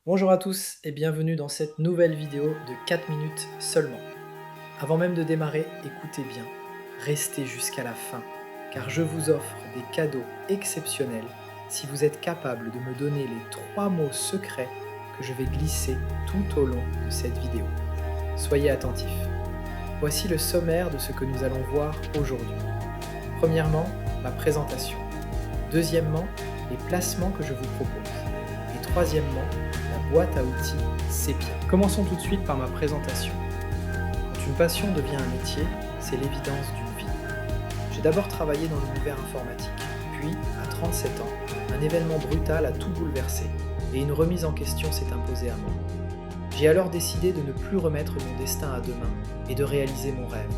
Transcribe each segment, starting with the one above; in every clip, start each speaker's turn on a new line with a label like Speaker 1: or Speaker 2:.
Speaker 1: Bonjour à tous et bienvenue dans cette nouvelle vidéo de 4 minutes seulement. Avant même de démarrer, écoutez bien, restez jusqu'à la fin, car je vous offre des cadeaux exceptionnels si vous êtes capable de me donner les 3 mots secrets que je vais glisser tout au long de cette vidéo. Soyez attentifs. Voici le sommaire de ce que nous allons voir aujourd'hui. Premièrement, ma présentation. Deuxièmement, les placements que je vous propose. Et troisièmement, la boîte à outils Sepia. Commençons tout de suite par ma présentation. Quand une passion devient un métier, c'est l'évidence d'une vie. J'ai d'abord travaillé dans l'univers informatique, puis, à 37 ans, un événement brutal a tout bouleversé et une remise en question s'est imposée à moi. J'ai alors décidé de ne plus remettre mon destin à demain et de réaliser mon rêve,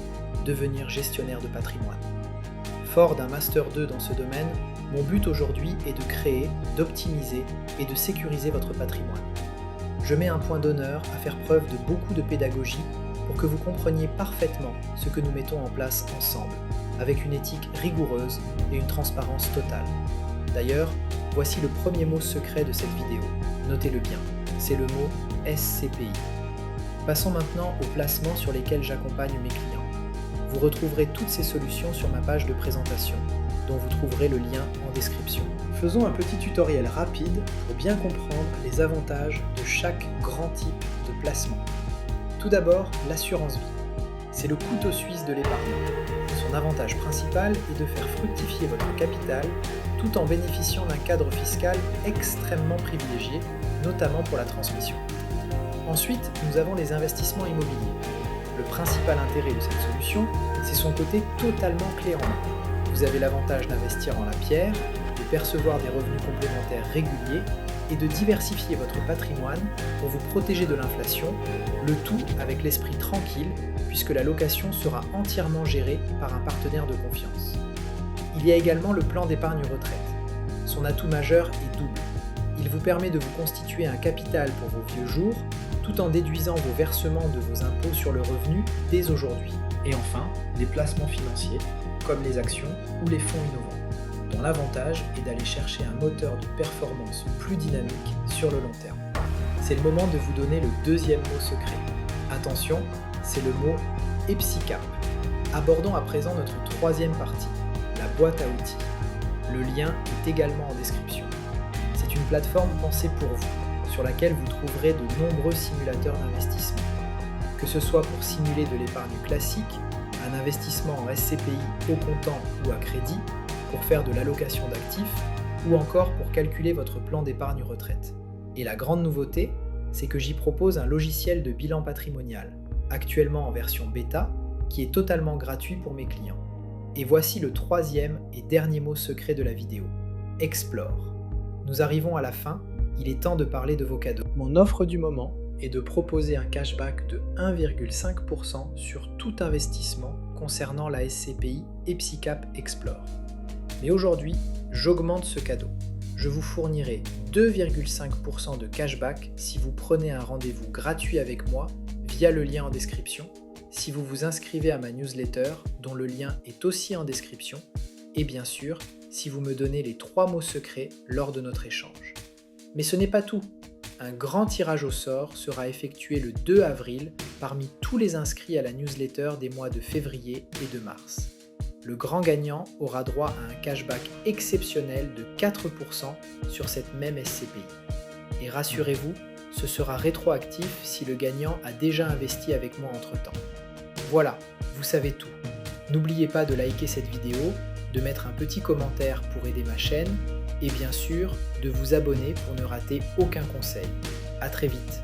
Speaker 1: devenir gestionnaire de patrimoine. Fort d'un Master 2 dans ce domaine, mon but aujourd'hui est de créer, d'optimiser et de sécuriser votre patrimoine. Je mets un point d'honneur à faire preuve de beaucoup de pédagogie pour que vous compreniez parfaitement ce que nous mettons en place ensemble, avec une éthique rigoureuse et une transparence totale. D'ailleurs, voici le premier mot secret de cette vidéo. Notez-le bien, c'est le mot SCPI. Passons maintenant aux placements sur lesquels j'accompagne mes clients. Vous retrouverez toutes ces solutions sur ma page de présentation, dont vous trouverez le lien en description. Faisons un petit tutoriel rapide pour bien comprendre les avantages de chaque grand type de placement. Tout d'abord, l'assurance vie. C'est le couteau suisse de l'épargne. Son avantage principal est de faire fructifier votre capital tout en bénéficiant d'un cadre fiscal extrêmement privilégié, notamment pour la transmission. Ensuite, nous avons les investissements immobiliers. Le principal intérêt de cette solution, c'est son côté totalement clé en main. Vous avez l'avantage d'investir en la pierre, de percevoir des revenus complémentaires réguliers et de diversifier votre patrimoine pour vous protéger de l'inflation, le tout avec l'esprit tranquille puisque la location sera entièrement gérée par un partenaire de confiance. Il y a également le plan d'épargne retraite. Son atout majeur est double. Il vous permet de vous constituer un capital pour vos vieux jours tout en déduisant vos versements de vos impôts sur le revenu dès aujourd'hui. Et enfin, les placements financiers, comme les actions ou les fonds innovants, dont l'avantage est d'aller chercher un moteur de performance plus dynamique sur le long terme. C'est le moment de vous donner le deuxième mot secret. Attention, c'est le mot EPSICAP. Abordons à présent notre troisième partie, la boîte à outils. Le lien est également en description. C'est une plateforme pensée pour vous, sur laquelle vous trouverez de nombreux simulateurs d'investissement. Que ce soit pour simuler de l'épargne classique, un investissement en SCPI au comptant ou à crédit, pour faire de l'allocation d'actifs, ou encore pour calculer votre plan d'épargne retraite. Et la grande nouveauté, c'est que j'y propose un logiciel de bilan patrimonial, actuellement en version bêta, qui est totalement gratuit pour mes clients. Et voici le troisième et dernier mot secret de la vidéo, Explore. Nous arrivons à la fin, il est temps de parler de vos cadeaux. Mon offre du moment est de proposer un cashback de 1,5% sur tout investissement concernant la SCPI EPSICAP Explore. Mais aujourd'hui, j'augmente ce cadeau. Je vous fournirai 2,5% de cashback si vous prenez un rendez-vous gratuit avec moi via le lien en description, si vous vous inscrivez à ma newsletter dont le lien est aussi en description, et bien sûr, si vous me donnez les 3 mots secrets lors de notre échange. Mais ce n'est pas tout. Un grand tirage au sort sera effectué le 2 avril parmi tous les inscrits à la newsletter des mois de février et de mars. Le grand gagnant aura droit à un cashback exceptionnel de 4% sur cette même SCPI. Et rassurez-vous, ce sera rétroactif si le gagnant a déjà investi avec moi entre-temps. Voilà, vous savez tout. N'oubliez pas de liker cette vidéo, de mettre un petit commentaire pour aider ma chaîne et bien sûr de vous abonner pour ne rater aucun conseil. À très vite.